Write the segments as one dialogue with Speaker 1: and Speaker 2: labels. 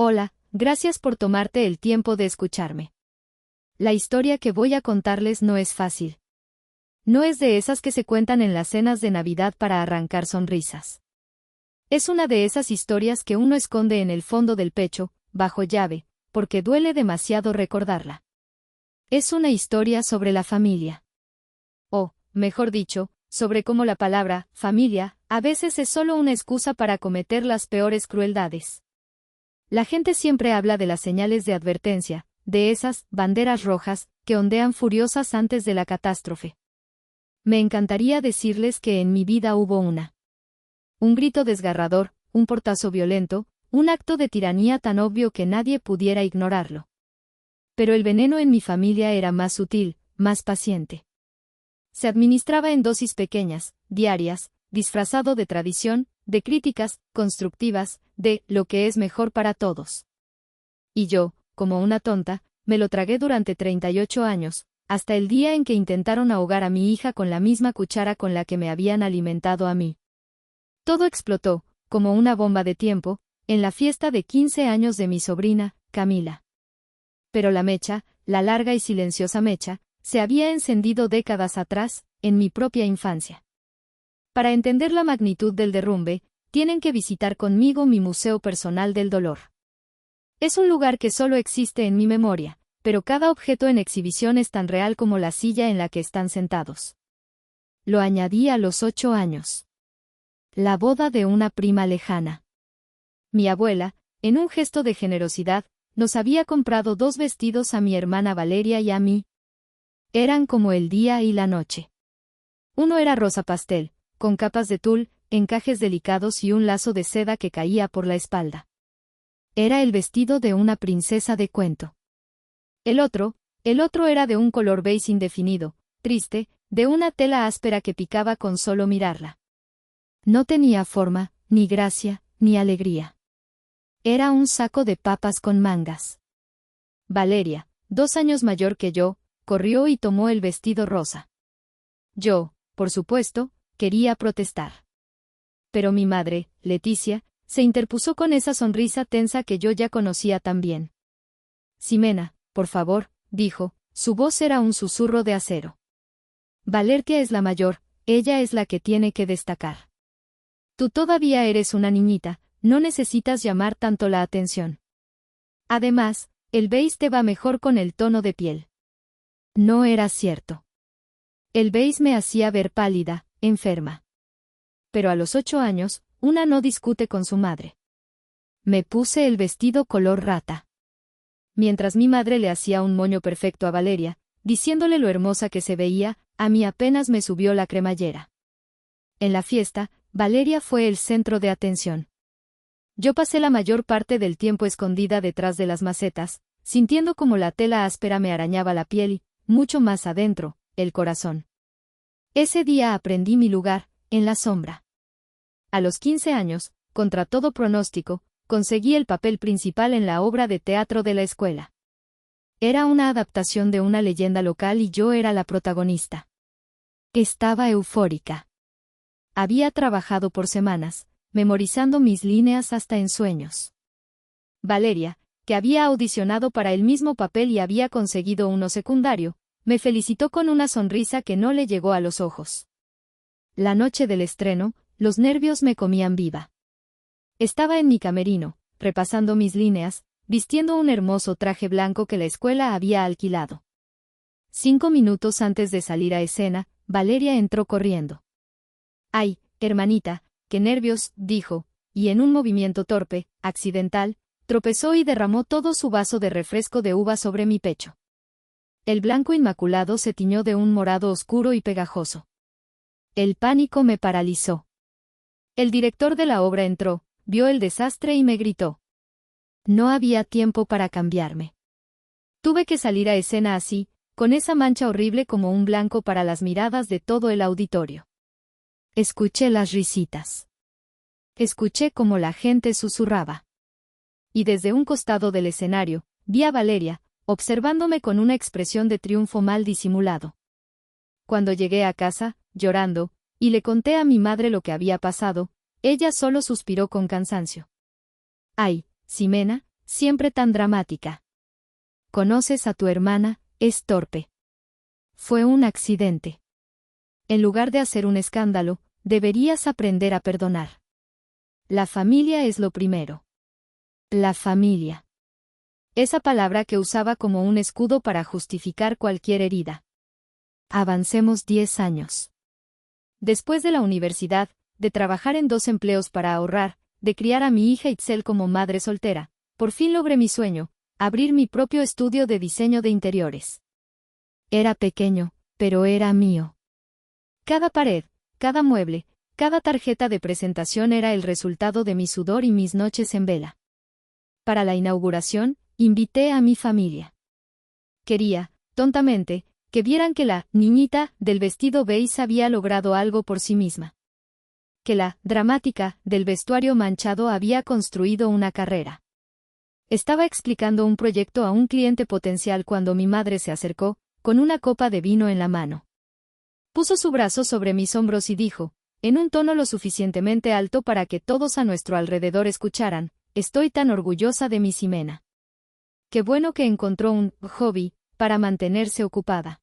Speaker 1: Hola, gracias por tomarte el tiempo de escucharme. La historia que voy a contarles no es fácil. No es de esas que se cuentan en las cenas de Navidad para arrancar sonrisas. Es una de esas historias que uno esconde en el fondo del pecho, bajo llave, porque duele demasiado recordarla. Es una historia sobre la familia. O, mejor dicho, sobre cómo la palabra familia a veces es solo una excusa para cometer las peores crueldades. La gente siempre habla de las señales de advertencia, de esas banderas rojas que ondean furiosas antes de la catástrofe. Me encantaría decirles que en mi vida hubo una. Un grito desgarrador, un portazo violento, un acto de tiranía tan obvio que nadie pudiera ignorarlo. Pero el veneno en mi familia era más sutil, más paciente. Se administraba en dosis pequeñas, diarias, disfrazado de tradición, de críticas constructivas, de lo que es mejor para todos. Y yo, como una tonta, me lo tragué durante 38 años, hasta el día en que intentaron ahogar a mi hija con la misma cuchara con la que me habían alimentado a mí. Todo explotó, como una bomba de tiempo, en la fiesta de 15 años de mi sobrina, Camila. Pero la mecha, la larga y silenciosa mecha, se había encendido décadas atrás, en mi propia infancia. Para entender la magnitud del derrumbe, tienen que visitar conmigo mi Museo Personal del Dolor. Es un lugar que solo existe en mi memoria, pero cada objeto en exhibición es tan real como la silla en la que están sentados. Lo añadí a los 8 años. La boda de una prima lejana. Mi abuela, en un gesto de generosidad, nos había comprado 2 vestidos a mi hermana Valeria y a mí. Eran como el día y la noche. Uno era rosa pastel, con capas de tul, encajes delicados y un lazo de seda que caía por la espalda. Era el vestido de una princesa de cuento. El otro era de un color beige indefinido, triste, de una tela áspera que picaba con solo mirarla. No tenía forma, ni gracia, ni alegría. Era un saco de papas con mangas. Valeria, 2 años mayor que yo, corrió y tomó el vestido rosa. Yo, por supuesto, quería protestar. Pero mi madre, Leticia, se interpuso con esa sonrisa tensa que yo ya conocía tan bien. Ximena, por favor, dijo, su voz era un susurro de acero. Valeria es la mayor, ella es la que tiene que destacar. Tú todavía eres una niñita, no necesitas llamar tanto la atención. Además, el beige te va mejor con el tono de piel. No era cierto. El beige me hacía ver pálida, enferma. Pero a los 8 años, una no discute con su madre. Me puse el vestido color rata. Mientras mi madre le hacía un moño perfecto a Valeria, diciéndole lo hermosa que se veía, a mí apenas me subió la cremallera. En la fiesta, Valeria fue el centro de atención. Yo pasé la mayor parte del tiempo escondida detrás de las macetas, sintiendo como la tela áspera me arañaba la piel y, mucho más adentro, el corazón. Ese día aprendí mi lugar, en la sombra. A los 15 años, contra todo pronóstico, conseguí el papel principal en la obra de teatro de la escuela. Era una adaptación de una leyenda local y yo era la protagonista. Estaba eufórica. Había trabajado por semanas, memorizando mis líneas hasta en sueños. Valeria, que había audicionado para el mismo papel y había conseguido uno secundario, me felicitó con una sonrisa que no le llegó a los ojos. La noche del estreno, los nervios me comían viva. Estaba en mi camerino, repasando mis líneas, vistiendo un hermoso traje blanco que la escuela había alquilado. 5 minutos antes de salir a escena, Valeria entró corriendo. «Ay, hermanita, qué nervios», dijo, y en un movimiento torpe, accidental, tropezó y derramó todo su vaso de refresco de uva sobre mi pecho. El blanco inmaculado se tiñó de un morado oscuro y pegajoso. El pánico me paralizó. El director de la obra entró, vio el desastre y me gritó. No había tiempo para cambiarme. Tuve que salir a escena así, con esa mancha horrible como un blanco para las miradas de todo el auditorio. Escuché las risitas. Escuché cómo la gente susurraba. Y desde un costado del escenario, vi a Valeria, observándome con una expresión de triunfo mal disimulado. Cuando llegué a casa, llorando, y le conté a mi madre lo que había pasado, ella solo suspiró con cansancio. «Ay, Ximena, siempre tan dramática. Conoces a tu hermana, es torpe. Fue un accidente. En lugar de hacer un escándalo, deberías aprender a perdonar. La familia es lo primero. La familia. Esa palabra que usaba como un escudo para justificar cualquier herida. Avancemos 10 años. Después de la universidad, de trabajar en 2 empleos para ahorrar, de criar a mi hija Itzel como madre soltera, por fin logré mi sueño, abrir mi propio estudio de diseño de interiores. Era pequeño, pero era mío. Cada pared, cada mueble, cada tarjeta de presentación era el resultado de mi sudor y mis noches en vela. Para la inauguración, invité a mi familia. Quería, tontamente, que vieran que la niñita del vestido beige había logrado algo por sí misma. Que la dramática del vestuario manchado había construido una carrera. Estaba explicando un proyecto a un cliente potencial cuando mi madre se acercó, con una copa de vino en la mano. Puso su brazo sobre mis hombros y dijo, en un tono lo suficientemente alto para que todos a nuestro alrededor escucharan, estoy tan orgullosa de mi Ximena. Qué bueno que encontró un hobby para mantenerse ocupada.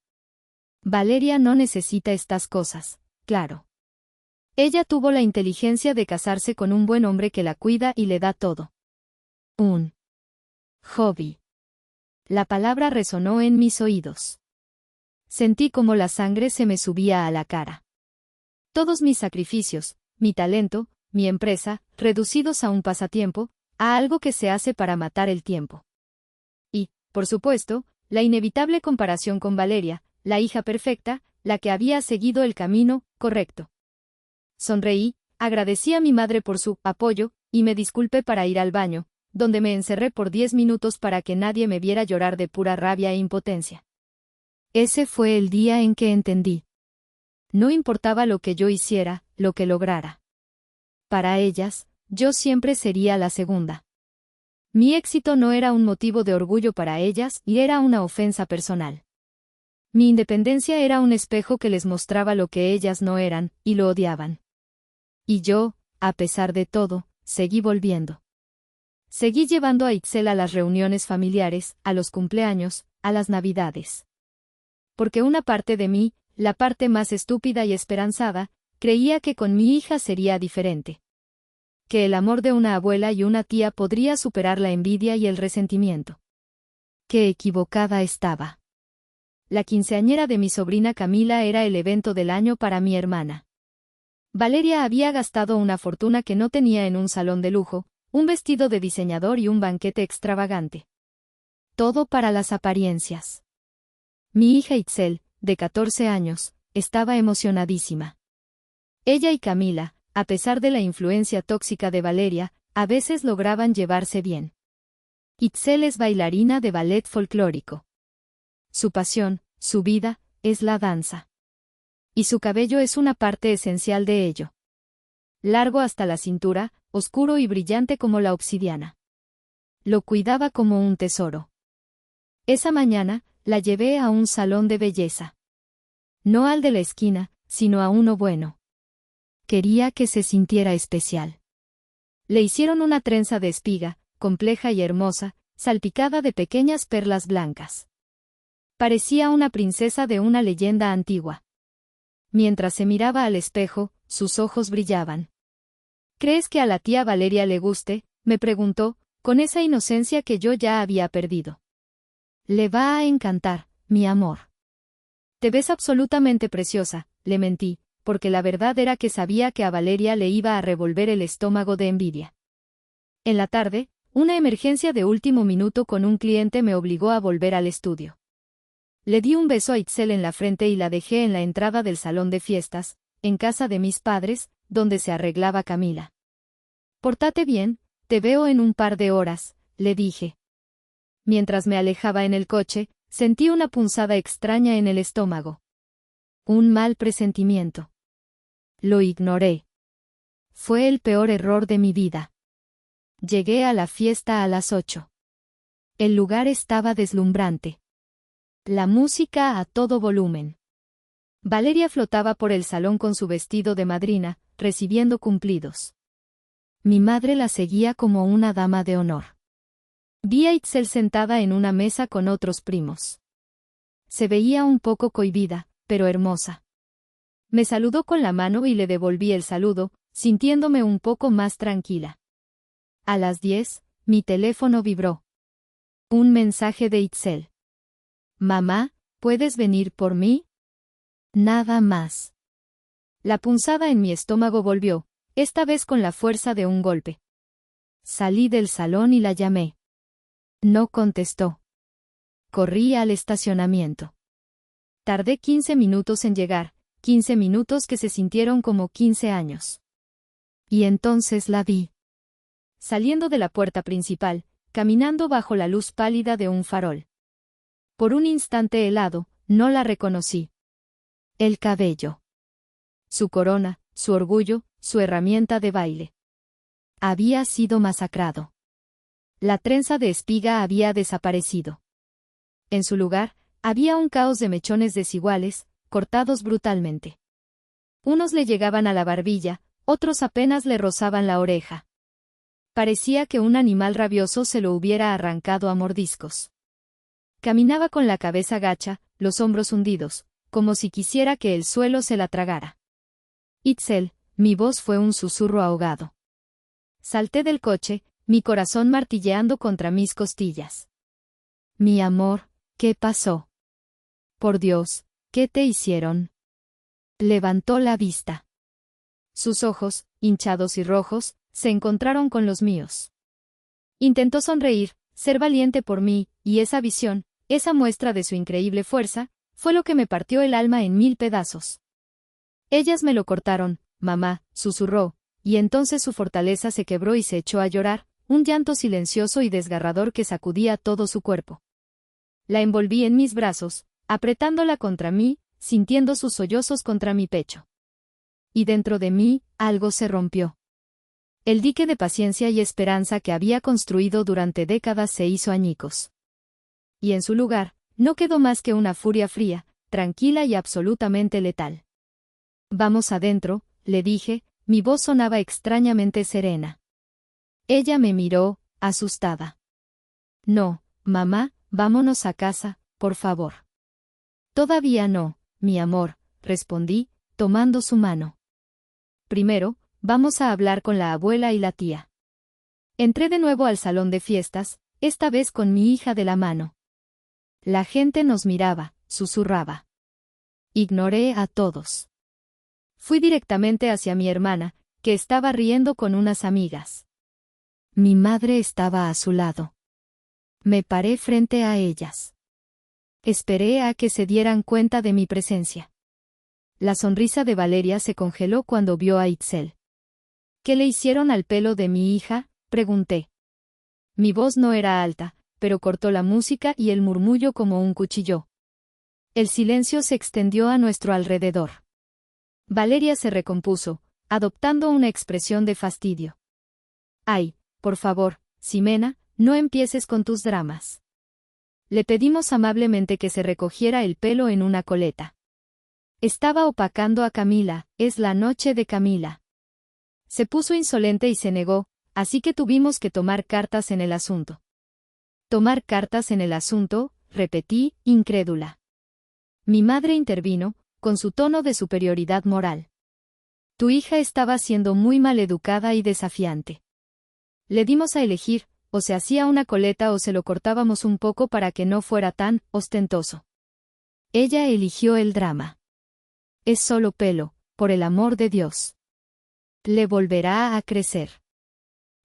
Speaker 1: Valeria no necesita estas cosas, claro. Ella tuvo la inteligencia de casarse con un buen hombre que la cuida y le da todo. Un hobby. La palabra resonó en mis oídos. Sentí como la sangre se me subía a la cara. Todos mis sacrificios, mi talento, mi empresa, reducidos a un pasatiempo, a algo que se hace para matar el tiempo. Y, por supuesto, la inevitable comparación con Valeria, la hija perfecta, la que había seguido el camino correcto. Sonreí, agradecí a mi madre por su apoyo, y me disculpé para ir al baño, donde me encerré por 10 minutos para que nadie me viera llorar de pura rabia e impotencia. Ese fue el día en que entendí. No importaba lo que yo hiciera, lo que lograra. Para ellas, yo siempre sería la segunda. Mi éxito no era un motivo de orgullo para ellas y era una ofensa personal. Mi independencia era un espejo que les mostraba lo que ellas no eran, y lo odiaban. Y yo, a pesar de todo, seguí volviendo. Seguí llevando a Itzel a las reuniones familiares, a los cumpleaños, a las navidades. Porque una parte de mí, la parte más estúpida y esperanzada, creía que con mi hija sería diferente. Que el amor de una abuela y una tía podría superar la envidia y el resentimiento. Qué equivocada estaba. La quinceañera de mi sobrina Camila era el evento del año para mi hermana. Valeria había gastado una fortuna que no tenía en un salón de lujo, un vestido de diseñador y un banquete extravagante. Todo para las apariencias. Mi hija Itzel, de 14 años, estaba emocionadísima. Ella y Camila, a pesar de la influencia tóxica de Valeria, a veces lograban llevarse bien. Itzel es bailarina de ballet folclórico. Su pasión, su vida, es la danza. Y su cabello es una parte esencial de ello. Largo hasta la cintura, oscuro y brillante como la obsidiana. Lo cuidaba como un tesoro. Esa mañana, la llevé a un salón de belleza. No al de la esquina, sino a uno bueno. Quería que se sintiera especial. Le hicieron una trenza de espiga, compleja y hermosa, salpicada de pequeñas perlas blancas. Parecía una princesa de una leyenda antigua. Mientras se miraba al espejo, sus ojos brillaban. ¿Crees que a la tía Valeria le guste?, me preguntó, con esa inocencia que yo ya había perdido. Le va a encantar, mi amor. Te ves absolutamente preciosa, le mentí, porque la verdad era que sabía que a Valeria le iba a revolver el estómago de envidia. En la tarde, una emergencia de último minuto con un cliente me obligó a volver al estudio. Le di un beso a Itzel en la frente y la dejé en la entrada del salón de fiestas, en casa de mis padres, donde se arreglaba Camila. Pórtate bien, te veo en un par de horas, le dije. Mientras me alejaba en el coche, sentí una punzada extraña en el estómago. Un mal presentimiento. Lo ignoré. Fue el peor error de mi vida. Llegué a la fiesta a las 8. El lugar estaba deslumbrante. La música a todo volumen. Valeria flotaba por el salón con su vestido de madrina, recibiendo cumplidos. Mi madre la seguía como una dama de honor. Vi a Itzel sentada en una mesa con otros primos. Se veía un poco cohibida, pero hermosa. Me saludó con la mano y le devolví el saludo, sintiéndome un poco más tranquila. A las 10, mi teléfono vibró. Un mensaje de Itzel. Mamá, ¿puedes venir por mí? Nada más. La punzada en mi estómago volvió, esta vez con la fuerza de un golpe. Salí del salón y la llamé. No contestó. Corrí al estacionamiento. Tardé 15 minutos en llegar, 15 minutos que se sintieron como 15 años. Y entonces la vi. Saliendo de la puerta principal, caminando bajo la luz pálida de un farol. Por un instante helado, no la reconocí. El cabello. Su corona, su orgullo, su herramienta de baile. Había sido masacrado. La trenza de espiga había desaparecido. En su lugar, había un caos de mechones desiguales, cortados brutalmente. Unos le llegaban a la barbilla, otros apenas le rozaban la oreja. Parecía que un animal rabioso se lo hubiera arrancado a mordiscos. Caminaba con la cabeza gacha, los hombros hundidos, como si quisiera que el suelo se la tragara. Itzel, mi voz fue un susurro ahogado. Salté del coche, mi corazón martilleando contra mis costillas. Mi amor, ¿qué pasó? Por Dios, ¿qué te hicieron? Levantó la vista. Sus ojos, hinchados y rojos, se encontraron con los míos. Intentó sonreír, ser valiente por mí, y esa visión, esa muestra de su increíble fuerza, fue lo que me partió el alma en 1000 pedazos. Ellas me lo cortaron, mamá, susurró, y entonces su fortaleza se quebró y se echó a llorar, un llanto silencioso y desgarrador que sacudía todo su cuerpo. La envolví en mis brazos, apretándola contra mí, sintiendo sus sollozos contra mi pecho. Y dentro de mí, algo se rompió. El dique de paciencia y esperanza que había construido durante décadas se hizo añicos. Y en su lugar, no quedó más que una furia fría, tranquila y absolutamente letal. Vamos adentro, le dije, mi voz sonaba extrañamente serena. Ella me miró, asustada. No, mamá, vámonos a casa, por favor. Todavía no, mi amor, respondí, tomando su mano. Primero, vamos a hablar con la abuela y la tía. Entré de nuevo al salón de fiestas, esta vez con mi hija de la mano. La gente nos miraba, susurraba. Ignoré a todos. Fui directamente hacia mi hermana, que estaba riendo con unas amigas. Mi madre estaba a su lado. Me paré frente a ellas. Esperé a que se dieran cuenta de mi presencia. La sonrisa de Valeria se congeló cuando vio a Itzel. ¿Qué le hicieron al pelo de mi hija?, pregunté. Mi voz no era alta, pero cortó la música y el murmullo como un cuchillo. El silencio se extendió a nuestro alrededor. Valeria se recompuso, adoptando una expresión de fastidio. Ay, por favor, Ximena, no empieces con tus dramas. Le pedimos amablemente que se recogiera el pelo en una coleta. Estaba opacando a Camila, es la noche de Camila. Se puso insolente y se negó, así que tuvimos que tomar cartas en el asunto. Tomar cartas en el asunto, repetí, incrédula. Mi madre intervino, con su tono de superioridad moral. Tu hija estaba siendo muy maleducada y desafiante. Le dimos a elegir, o se hacía una coleta o se lo cortábamos un poco para que no fuera tan ostentoso. Ella eligió el drama. Es solo pelo, por el amor de Dios. Le volverá a crecer.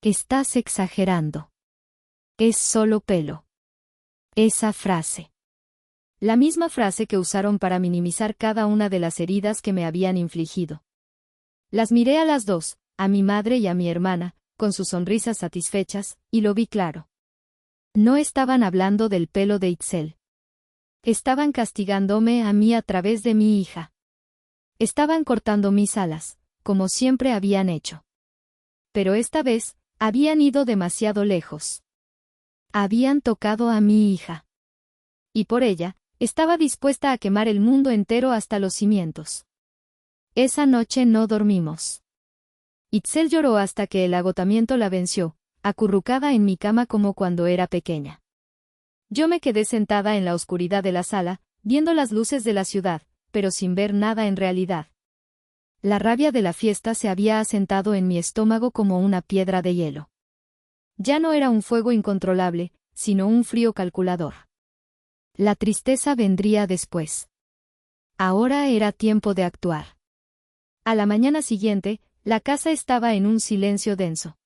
Speaker 1: Estás exagerando. Es solo pelo. Esa frase. La misma frase que usaron para minimizar cada una de las heridas que me habían infligido. Las miré a las dos, a mi madre y a mi hermana, con sus sonrisas satisfechas, y lo vi claro. No estaban hablando del pelo de Itzel. Estaban castigándome a mí a través de mi hija. Estaban cortando mis alas, como siempre habían hecho. Pero esta vez, habían ido demasiado lejos. Habían tocado a mi hija. Y por ella, estaba dispuesta a quemar el mundo entero hasta los cimientos. Esa noche no dormimos. Itzel lloró hasta que el agotamiento la venció, acurrucada en mi cama como cuando era pequeña. Yo me quedé sentada en la oscuridad de la sala, viendo las luces de la ciudad, pero sin ver nada en realidad. La rabia de la fiesta se había asentado en mi estómago como una piedra de hielo. Ya no era un fuego incontrolable, sino un frío calculador. La tristeza vendría después. Ahora era tiempo de actuar. A la mañana siguiente, la casa estaba en un silencio denso.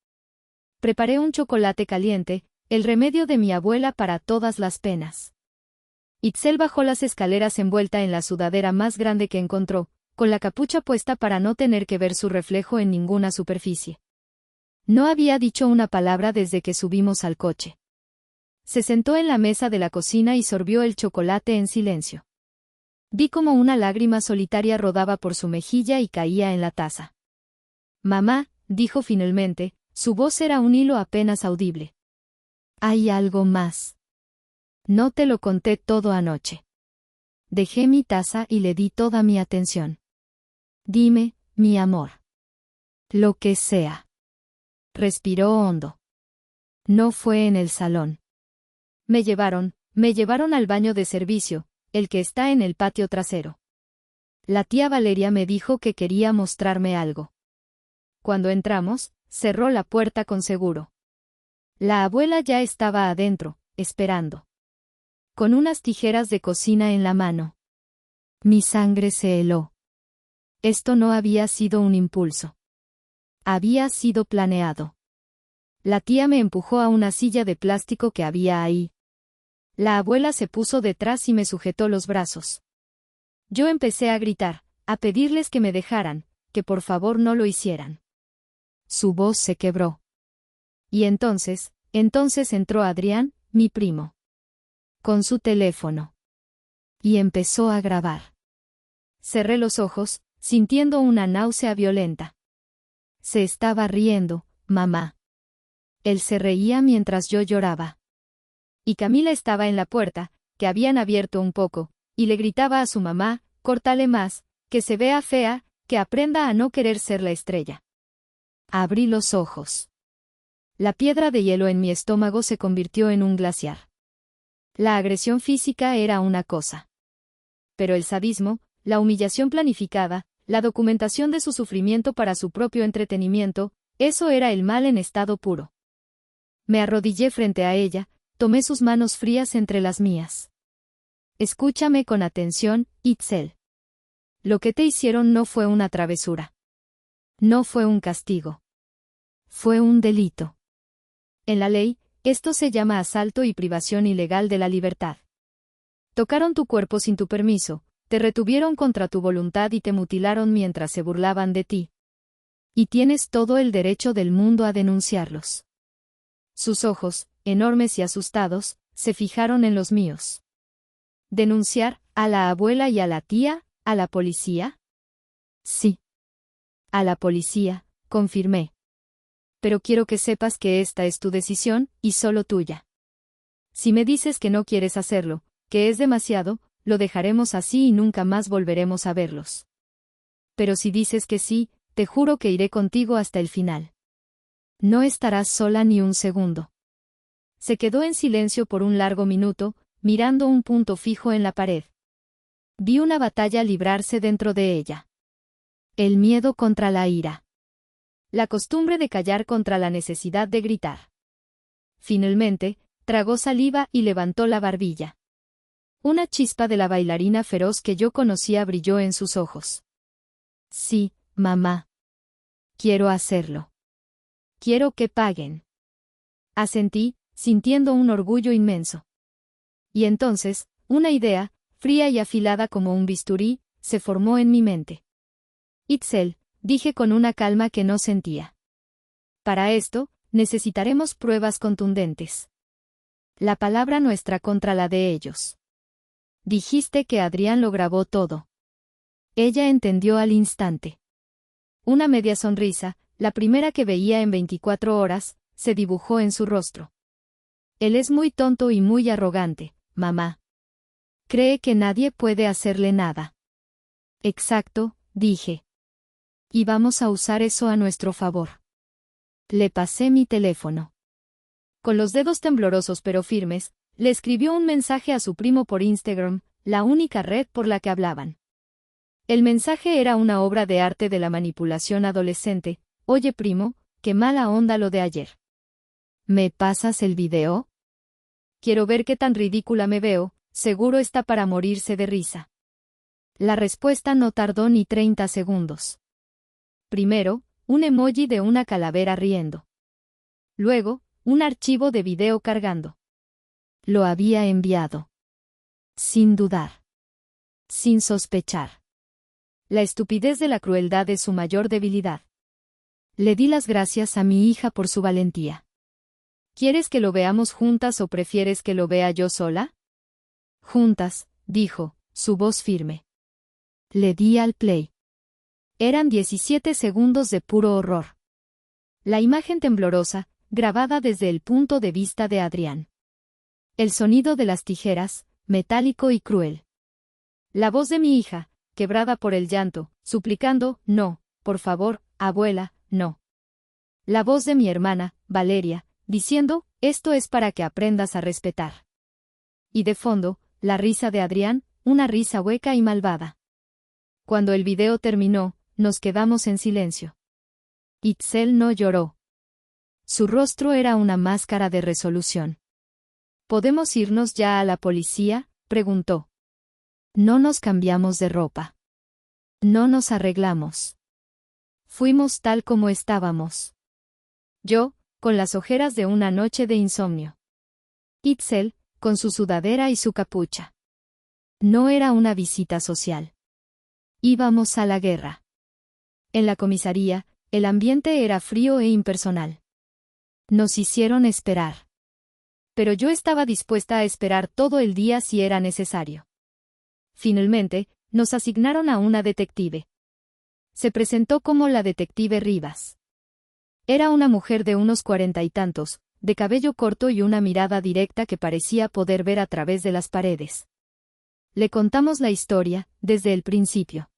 Speaker 1: Preparé un chocolate caliente, el remedio de mi abuela para todas las penas. Itzel bajó las escaleras envuelta en la sudadera más grande que encontró, con la capucha puesta para no tener que ver su reflejo en ninguna superficie. No había dicho una palabra desde que subimos al coche. Se sentó en la mesa de la cocina y sorbió el chocolate en silencio. Vi como una lágrima solitaria rodaba por su mejilla y caía en la taza. Mamá, dijo finalmente, su voz era un hilo apenas audible. Hay algo más. No te lo conté todo anoche. Dejé mi taza y le di toda mi atención. Dime, mi amor. Lo que sea. Respiró hondo. No fue en el salón. Me llevaron al baño de servicio, el que está en el patio trasero. La tía Valeria me dijo que quería mostrarme algo. Cuando entramos, cerró la puerta con seguro. La abuela ya estaba adentro, esperando. Con unas tijeras de cocina en la mano. Mi sangre se heló. Esto no había sido un impulso. Había sido planeado. La tía me empujó a una silla de plástico que había ahí. La abuela se puso detrás y me sujetó los brazos. Yo empecé a gritar, a pedirles que me dejaran, que por favor no lo hicieran. Su voz se quebró. Y entonces entró Adrián, mi primo. Con su teléfono. Y empezó a grabar. Cerré los ojos, sintiendo una náusea violenta. Se estaba riendo, mamá. Él se reía mientras yo lloraba. Y Camila estaba en la puerta, que habían abierto un poco, y le gritaba a su mamá, córtale más, que se vea fea, que aprenda a no querer ser la estrella. Abrí los ojos. La piedra de hielo en mi estómago se convirtió en un glaciar. La agresión física era una cosa. Pero el sadismo, la humillación planificada, la documentación de su sufrimiento para su propio entretenimiento, eso era el mal en estado puro. Me arrodillé frente a ella, tomé sus manos frías entre las mías. Escúchame con atención, Itzel. Lo que te hicieron no fue una travesura. No fue un castigo. Fue un delito. En la ley, esto se llama asalto y privación ilegal de la libertad. Tocaron tu cuerpo sin tu permiso, te retuvieron contra tu voluntad y te mutilaron mientras se burlaban de ti. Y tienes todo el derecho del mundo a denunciarlos. Sus ojos, enormes y asustados, se fijaron en los míos. ¿Denunciar a la abuela y a la tía, a la policía? Sí. A la policía, confirmé. Pero quiero que sepas que esta es tu decisión, y solo tuya. Si me dices que no quieres hacerlo, que es demasiado, lo dejaremos así y nunca más volveremos a verlos. Pero si dices que sí, te juro que iré contigo hasta el final. No estarás sola ni un segundo. Se quedó en silencio por un largo minuto, mirando un punto fijo en la pared. Vi una batalla librarse dentro de ella. El miedo contra la ira. La costumbre de callar contra la necesidad de gritar. Finalmente, tragó saliva y levantó la barbilla. Una chispa de la bailarina feroz que yo conocía brilló en sus ojos. Sí, mamá. Quiero hacerlo. Quiero que paguen. Asentí, sintiendo un orgullo inmenso. Y entonces, una idea, fría y afilada como un bisturí, se formó en mi mente. Itzel, dije con una calma que no sentía. Para esto, necesitaremos pruebas contundentes. La palabra nuestra contra la de ellos. Dijiste que Adrián lo grabó todo. Ella entendió al instante. Una media sonrisa, la primera que veía en 24 horas, se dibujó en su rostro. Él es muy tonto y muy arrogante, mamá. Cree que nadie puede hacerle nada. Exacto, dije. Y vamos a usar eso a nuestro favor. Le pasé mi teléfono. Con los dedos temblorosos pero firmes, le escribió un mensaje a su primo por Instagram, la única red por la que hablaban. El mensaje era una obra de arte de la manipulación adolescente. Oye primo, qué mala onda lo de ayer. ¿Me pasas el video? Quiero ver qué tan ridícula me veo, seguro está para morirse de risa. La respuesta no tardó ni 30 segundos. Primero, un emoji de una calavera riendo. Luego, un archivo de video cargando. Lo había enviado. Sin dudar. Sin sospechar. La estupidez de la crueldad es su mayor debilidad. Le di las gracias a mi hija por su valentía. ¿Quieres que lo veamos juntas o prefieres que lo vea yo sola? Juntas, dijo, su voz firme. Le di al play. Eran 17 segundos de puro horror. La imagen temblorosa, grabada desde el punto de vista de Adrián. El sonido de las tijeras, metálico y cruel. La voz de mi hija, quebrada por el llanto, suplicando, no, por favor, abuela, no. La voz de mi hermana, Valeria, diciendo, esto es para que aprendas a respetar. Y de fondo, la risa de Adrián, una risa hueca y malvada. Cuando el video terminó, nos quedamos en silencio. Itzel no lloró. Su rostro era una máscara de resolución. ¿Podemos irnos ya a la policía?, preguntó. No nos cambiamos de ropa. No nos arreglamos. Fuimos tal como estábamos. Yo, con las ojeras de una noche de insomnio. Itzel, con su sudadera y su capucha. No era una visita social. Íbamos a la guerra. En la comisaría, el ambiente era frío e impersonal. Nos hicieron esperar. Pero yo estaba dispuesta a esperar todo el día si era necesario. Finalmente, nos asignaron a una detective. Se presentó como la detective Rivas. Era una mujer de unos 40 y tantos, de cabello corto y una mirada directa que parecía poder ver a través de las paredes. Le contamos la historia, desde el principio.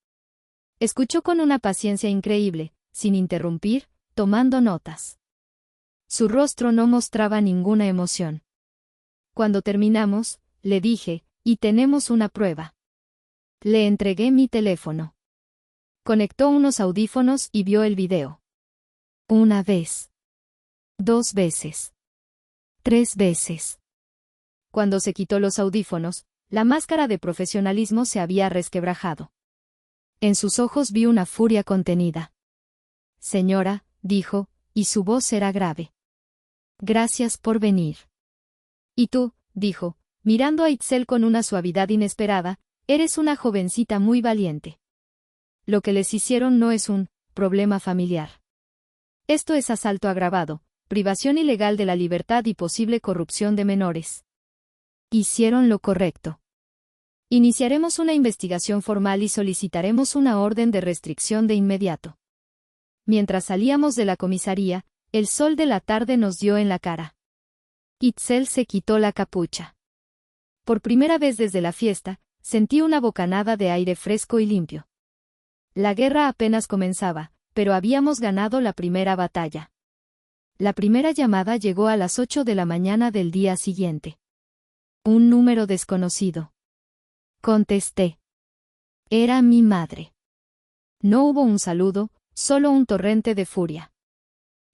Speaker 1: Escuchó con una paciencia increíble, sin interrumpir, tomando notas. Su rostro no mostraba ninguna emoción. Cuando terminamos, le dije, y tenemos una prueba. Le entregué mi teléfono. Conectó unos audífonos y vio el video. Una vez. 2 veces. 3 veces. Cuando se quitó los audífonos, la máscara de profesionalismo se había resquebrajado. En sus ojos vi una furia contenida. Señora, dijo, y su voz era grave. Gracias por venir. Y tú, dijo, mirando a Itzel con una suavidad inesperada, eres una jovencita muy valiente. Lo que les hicieron no es un problema familiar. Esto es asalto agravado, privación ilegal de la libertad y posible corrupción de menores. Hicieron lo correcto. Iniciaremos una investigación formal y solicitaremos una orden de restricción de inmediato. Mientras salíamos de la comisaría, el sol de la tarde nos dio en la cara. Itzel se quitó la capucha. Por primera vez desde la fiesta, sentí una bocanada de aire fresco y limpio. La guerra apenas comenzaba, pero habíamos ganado la primera batalla. La primera llamada llegó a las 8 de la mañana del día siguiente. Un número desconocido. Contesté. Era mi madre. No hubo un saludo, solo un torrente de furia.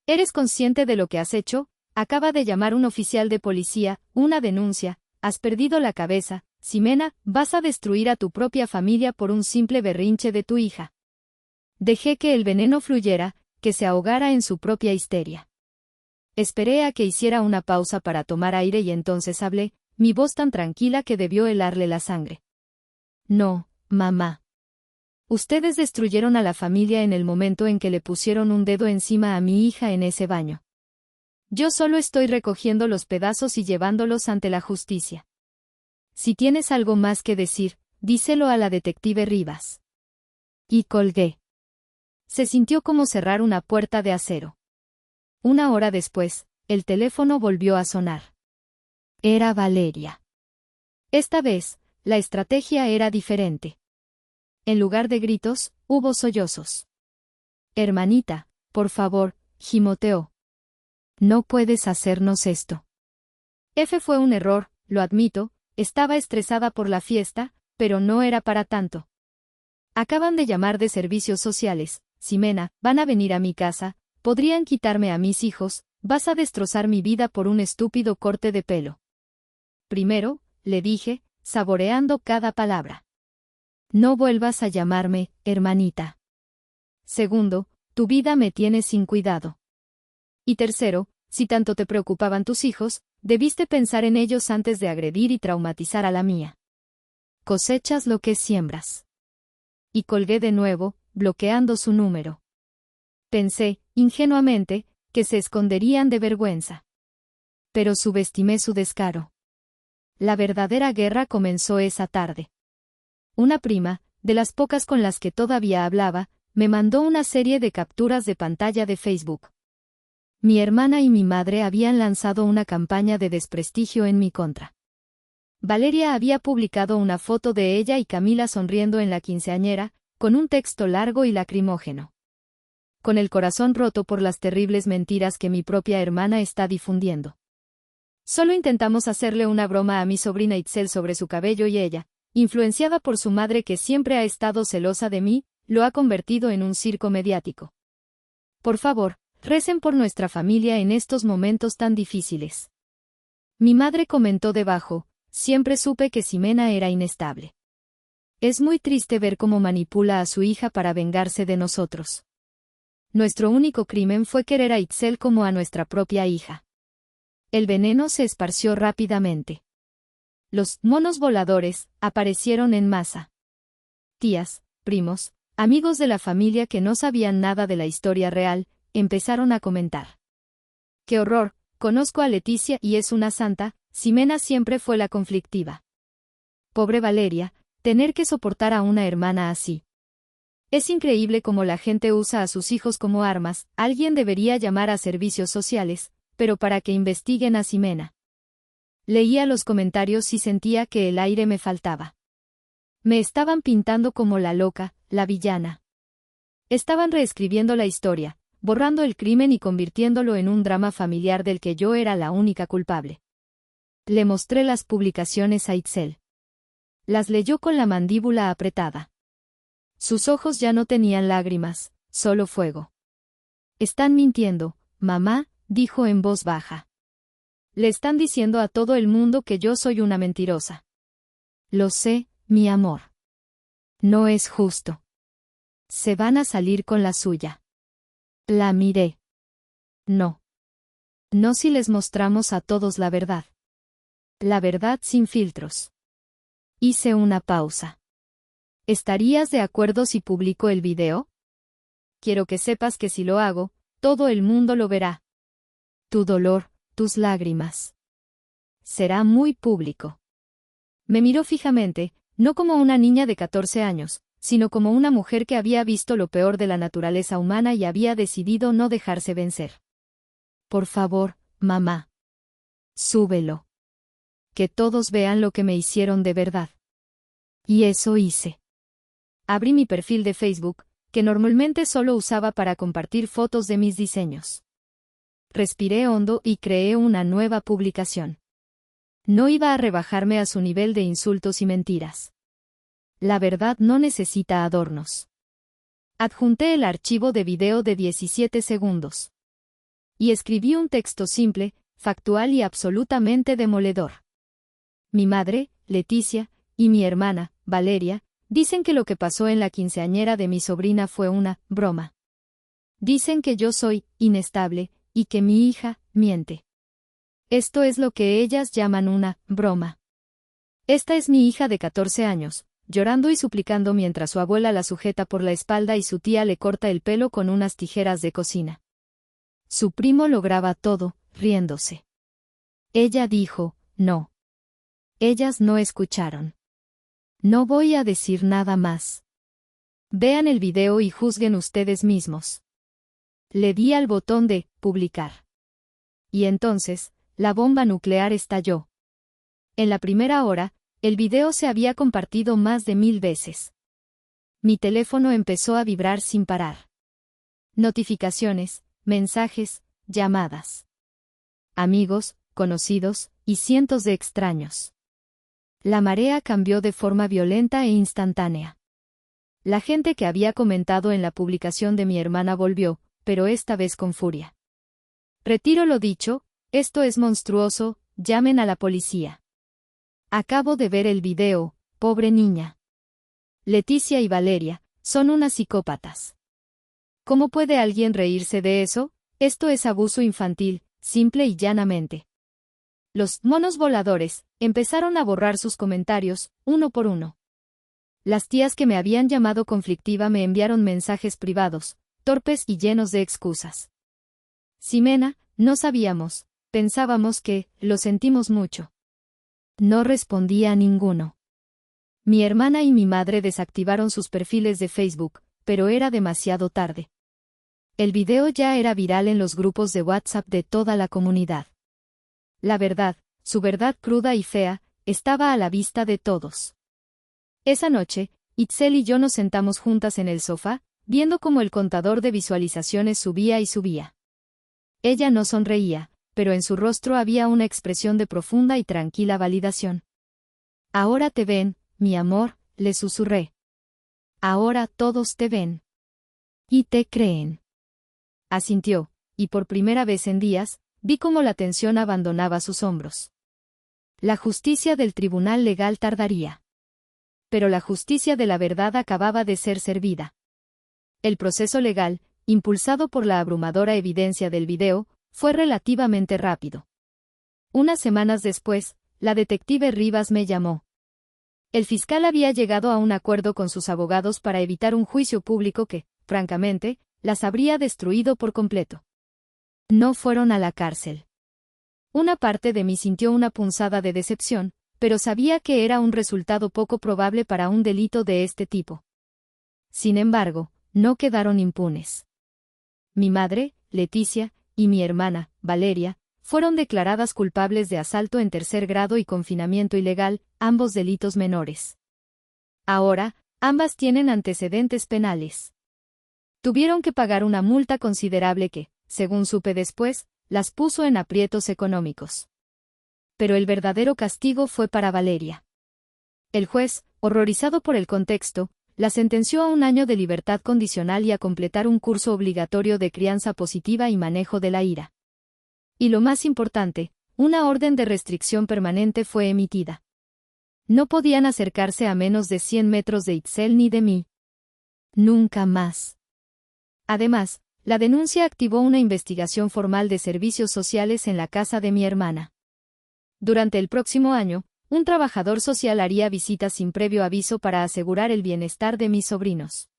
Speaker 1: ¿Eres consciente de lo que has hecho? Acaba de llamar un oficial de policía, una denuncia, has perdido la cabeza, Ximena, vas a destruir a tu propia familia por un simple berrinche de tu hija. Dejé que el veneno fluyera, que se ahogara en su propia histeria. Esperé a que hiciera una pausa para tomar aire y entonces hablé, mi voz tan tranquila que debió helarle la sangre. No, mamá. Ustedes destruyeron a la familia en el momento en que le pusieron un dedo encima a mi hija en ese baño. Yo solo estoy recogiendo los pedazos y llevándolos ante la justicia. Si tienes algo más que decir, díselo a la detective Rivas. Y colgué. Se sintió como cerrar una puerta de acero. Una hora después, el teléfono volvió a sonar. Era Valeria. Esta vez, la estrategia era diferente. En lugar de gritos, hubo sollozos. Hermanita, por favor, gimoteó. No puedes hacernos esto. Fue un error, lo admito, estaba estresada por la fiesta, pero no era para tanto. Acaban de llamar de servicios sociales, Ximena, van a venir a mi casa, podrían quitarme a mis hijos, vas a destrozar mi vida por un estúpido corte de pelo. Primero, le dije, saboreando cada palabra. No vuelvas a llamarme, hermanita. Segundo, tu vida me tiene sin cuidado. Y tercero, si tanto te preocupaban tus hijos, debiste pensar en ellos antes de agredir y traumatizar a la mía. Cosechas lo que siembras. Y colgué de nuevo, bloqueando su número. Pensé, ingenuamente, que se esconderían de vergüenza. Pero subestimé su descaro. La verdadera guerra comenzó esa tarde. Una prima, de las pocas con las que todavía hablaba, me mandó una serie de capturas de pantalla de Facebook. Mi hermana y mi madre habían lanzado una campaña de desprestigio en mi contra. Valeria había publicado una foto de ella y Camila sonriendo en la quinceañera, con un texto largo y lacrimógeno. Con el corazón roto por las terribles mentiras que mi propia hermana está difundiendo. Solo intentamos hacerle una broma a mi sobrina Itzel sobre su cabello y ella, influenciada por su madre que siempre ha estado celosa de mí, lo ha convertido en un circo mediático. Por favor, recen por nuestra familia en estos momentos tan difíciles. Mi madre comentó debajo, siempre supe que Ximena era inestable. Es muy triste ver cómo manipula a su hija para vengarse de nosotros. Nuestro único crimen fue querer a Itzel como a nuestra propia hija. El veneno se esparció rápidamente. Los monos voladores aparecieron en masa. Tías, primos, amigos de la familia que no sabían nada de la historia real, empezaron a comentar. ¡Qué horror! Conozco a Leticia y es una santa, Ximena siempre fue la conflictiva. Pobre Valeria, tener que soportar a una hermana así. Es increíble cómo la gente usa a sus hijos como armas, alguien debería llamar a servicios sociales, pero para que investiguen a Ximena. Leía los comentarios y sentía que el aire me faltaba. Me estaban pintando como la loca, la villana. Estaban reescribiendo la historia, borrando el crimen y convirtiéndolo en un drama familiar del que yo era la única culpable. Le mostré las publicaciones a Itzel. Las leyó con la mandíbula apretada. Sus ojos ya no tenían lágrimas, solo fuego. Están mintiendo, mamá, dijo en voz baja. Le están diciendo a todo el mundo que yo soy una mentirosa. Lo sé, mi amor. No es justo. Se van a salir con la suya. La miré. No. No si les mostramos a todos la verdad. La verdad sin filtros. Hice una pausa. ¿Estarías de acuerdo si publico el video? Quiero que sepas que si lo hago, todo el mundo lo verá. Tu dolor, tus lágrimas. Será muy público. Me miró fijamente, no como una niña de 14 años, sino como una mujer que había visto lo peor de la naturaleza humana y había decidido no dejarse vencer. Por favor, mamá. Súbelo. Que todos vean lo que me hicieron de verdad. Y eso hice. Abrí mi perfil de Facebook, que normalmente solo usaba para compartir fotos de mis diseños. Respiré hondo y creé una nueva publicación. No iba a rebajarme a su nivel de insultos y mentiras. La verdad no necesita adornos. Adjunté el archivo de video de 17 segundos. Y escribí un texto simple, factual y absolutamente demoledor. Mi madre, Leticia, y mi hermana, Valeria, dicen que lo que pasó en la quinceañera de mi sobrina fue una broma. Dicen que yo soy inestable y que mi hija miente. Esto es lo que ellas llaman una broma. Esta es mi hija de 14 años, llorando y suplicando mientras su abuela la sujeta por la espalda y su tía le corta el pelo con unas tijeras de cocina. Su primo lo graba todo, riéndose. Ella dijo, no. Ellas no escucharon. No voy a decir nada más. Vean el video y juzguen ustedes mismos. Le di al botón de publicar. Y entonces, la bomba nuclear estalló. En la primera hora, el video se había compartido más de 1000 veces. Mi teléfono empezó a vibrar sin parar. Notificaciones, mensajes, llamadas. amigos, conocidos, y cientos de extraños. La marea cambió de forma violenta e instantánea. La gente que había comentado en la publicación de mi hermana volvió, pero esta vez con furia. Retiro lo dicho, esto es monstruoso, llamen a la policía. Acabo de ver el video, pobre niña. Leticia y Valeria, son unas psicópatas. ¿Cómo puede alguien reírse de eso? Esto es abuso infantil, simple y llanamente. Los monos voladores empezaron a borrar sus comentarios, uno por uno. Las tías que me habían llamado conflictiva me enviaron mensajes privados, torpes y llenos de excusas. Ximena, no sabíamos, pensábamos que, lo sentimos mucho. No respondía a ninguno. Mi hermana y mi madre desactivaron sus perfiles de Facebook, pero era demasiado tarde. El video ya era viral en los grupos de WhatsApp de toda la comunidad. La verdad, su verdad cruda y fea, estaba a la vista de todos. Esa noche, Itzel y yo nos sentamos juntas en el sofá, viendo cómo el contador de visualizaciones subía y subía. Ella no sonreía, pero en su rostro había una expresión de profunda y tranquila validación. Ahora te ven, mi amor, le susurré. Ahora todos te ven. Y te creen. Asintió, y por primera vez en días, vi cómo la tensión abandonaba sus hombros. La justicia del tribunal legal tardaría. Pero la justicia de la verdad acababa de ser servida. El proceso legal, impulsado por la abrumadora evidencia del video, fue relativamente rápido. Unas semanas después, la detective Rivas me llamó. El fiscal había llegado a un acuerdo con sus abogados para evitar un juicio público que, francamente, las habría destruido por completo. No fueron a la cárcel. Una parte de mí sintió una punzada de decepción, pero sabía que era un resultado poco probable para un delito de este tipo. Sin embargo, no quedaron impunes. Mi madre, Leticia, y mi hermana, Valeria, fueron declaradas culpables de asalto en tercer grado y confinamiento ilegal, ambos delitos menores. Ahora, ambas tienen antecedentes penales. Tuvieron que pagar una multa considerable que, según supe después, las puso en aprietos económicos. Pero el verdadero castigo fue para Valeria. El juez, horrorizado por el contexto, la sentenció a 1 año de libertad condicional y a completar un curso obligatorio de crianza positiva y manejo de la ira. Y lo más importante, una orden de restricción permanente fue emitida. No podían acercarse a menos de 100 metros de Itzel ni de mí. Nunca más. Además, la denuncia activó una investigación formal de servicios sociales en la casa de mi hermana. Durante el próximo año, un trabajador social haría visitas sin previo aviso para asegurar el bienestar de mis sobrinos.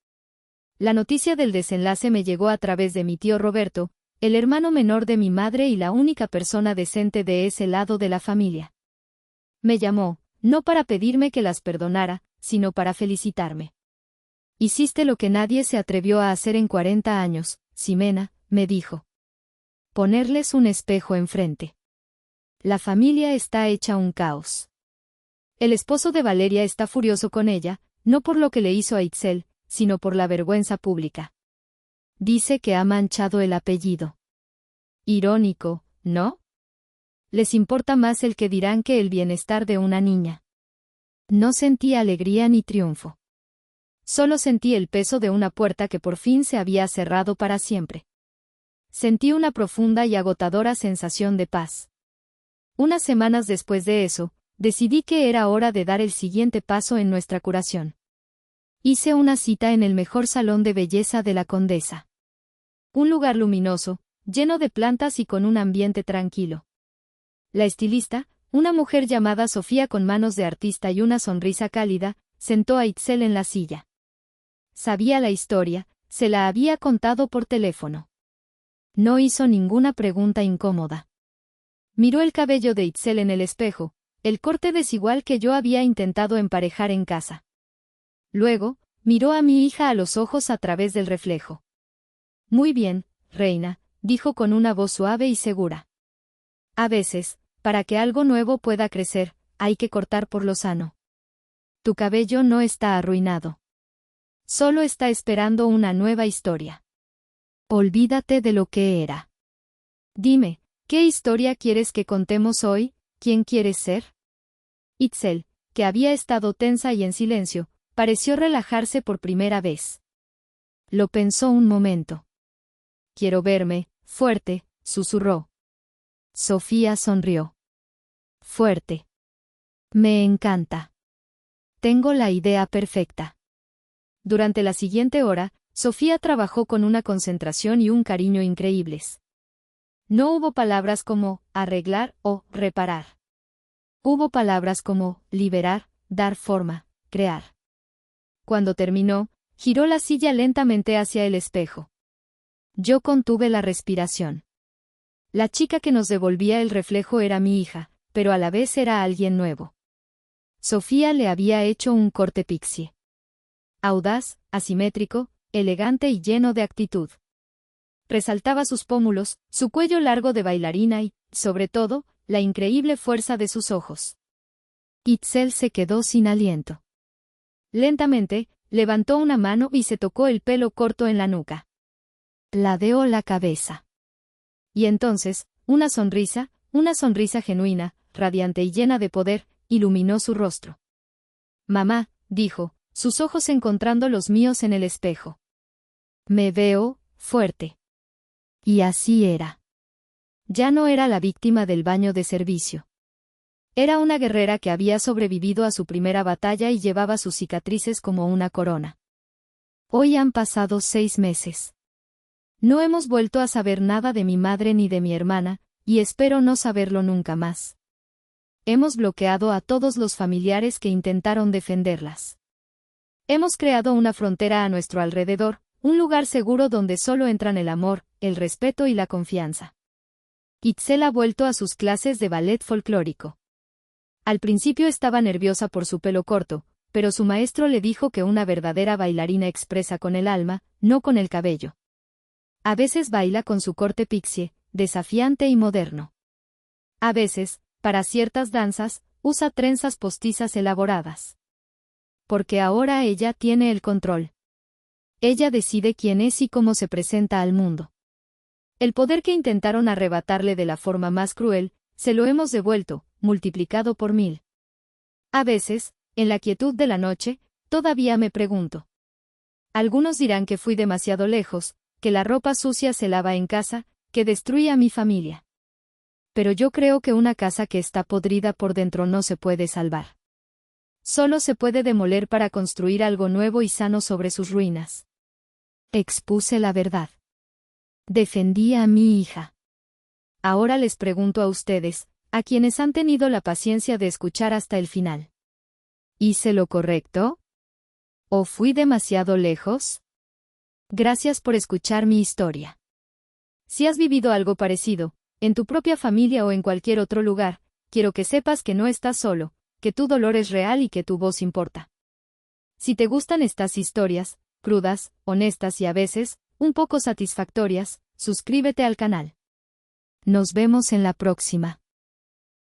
Speaker 1: La noticia del desenlace me llegó a través de mi tío Roberto, el hermano menor de mi madre y la única persona decente de ese lado de la familia. Me llamó, no para pedirme que las perdonara, sino para felicitarme. Hiciste lo que nadie se atrevió a hacer en 40 años, Ximena, me dijo. Ponerles un espejo enfrente. La familia está hecha un caos. El esposo de Valeria está furioso con ella, no por lo que le hizo a Itzel, sino por la vergüenza pública. Dice que ha manchado el apellido. Irónico, ¿no? Les importa más el que dirán que el bienestar de una niña. No sentí alegría ni triunfo. Solo sentí el peso de una puerta que por fin se había cerrado para siempre. Sentí una profunda y agotadora sensación de paz. Unas semanas después de eso, decidí que era hora de dar el siguiente paso en nuestra curación. Hice una cita en el mejor salón de belleza de la Condesa. Un lugar luminoso, lleno de plantas y con un ambiente tranquilo. La estilista, una mujer llamada Sofía con manos de artista y una sonrisa cálida, sentó a Itzel en la silla. Sabía la historia, se la había contado por teléfono. No hizo ninguna pregunta incómoda. Miró el cabello de Itzel en el espejo, el corte desigual que yo había intentado emparejar en casa. Luego, miró a mi hija a los ojos a través del reflejo. Muy bien, reina, dijo con una voz suave y segura. A veces, para que algo nuevo pueda crecer, hay que cortar por lo sano. Tu cabello no está arruinado. Solo está esperando una nueva historia. Olvídate de lo que era. Dime, ¿Qué historia quieres que contemos hoy? ¿Quién quieres ser? Itzel, que había estado tensa y en silencio, pareció relajarse por primera vez. Lo pensó un momento. Quiero verme, fuerte, susurró. Sofía sonrió. Fuerte. Me encanta. Tengo la idea perfecta. Durante la siguiente hora, Sofía trabajó con una concentración y un cariño increíbles. No hubo palabras como arreglar o reparar. Hubo palabras como liberar, dar forma, crear. Cuando terminó, giró la silla lentamente hacia el espejo. Yo contuve la respiración. La chica que nos devolvía el reflejo era mi hija, pero a la vez era alguien nuevo. Sofía le había hecho un corte pixie. Audaz, asimétrico, elegante y lleno de actitud. Resaltaba sus pómulos, su cuello largo de bailarina y, sobre todo, la increíble fuerza de sus ojos. Itzel se quedó sin aliento. Lentamente, levantó una mano y se tocó el pelo corto en la nuca. Ladeó la cabeza. Y entonces, una sonrisa genuina, radiante y llena de poder, iluminó su rostro. Mamá, dijo, sus ojos encontrando los míos en el espejo. Me veo fuerte. Y así era. Ya no era la víctima del baño de servicio. Era una guerrera que había sobrevivido a su primera batalla y llevaba sus cicatrices como una corona. Hoy han pasado 6 meses. No hemos vuelto a saber nada de mi madre ni de mi hermana, y espero no saberlo nunca más. Hemos bloqueado a todos los familiares que intentaron defenderlas. Hemos creado una frontera a nuestro alrededor, un lugar seguro donde solo entran el amor, el respeto y la confianza. Itzel ha vuelto a sus clases de ballet folclórico. Al principio estaba nerviosa por su pelo corto, pero su maestro le dijo que una verdadera bailarina expresa con el alma, no con el cabello. A veces baila con su corte pixie, desafiante y moderno. A veces, para ciertas danzas, usa trenzas postizas elaboradas. Porque ahora ella tiene el control. Ella decide quién es y cómo se presenta al mundo. El poder que intentaron arrebatarle de la forma más cruel, se lo hemos devuelto, multiplicado por 1000. A veces, en la quietud de la noche, todavía me pregunto. Algunos dirán que fui demasiado lejos, que la ropa sucia se lava en casa, que destruye a mi familia. Pero yo creo que una casa que está podrida por dentro no se puede salvar. Solo se puede demoler para construir algo nuevo y sano sobre sus ruinas. Expuse la verdad. Defendí a mi hija. Ahora les pregunto a ustedes, a quienes han tenido la paciencia de escuchar hasta el final. ¿Hice lo correcto? ¿O fui demasiado lejos? Gracias por escuchar mi historia. Si has vivido algo parecido, en tu propia familia o en cualquier otro lugar, quiero que sepas que no estás solo, que tu dolor es real y que tu voz importa. Si te gustan estas historias, crudas, honestas y a veces, un poco satisfactorias, suscríbete al canal. Nos vemos en la próxima.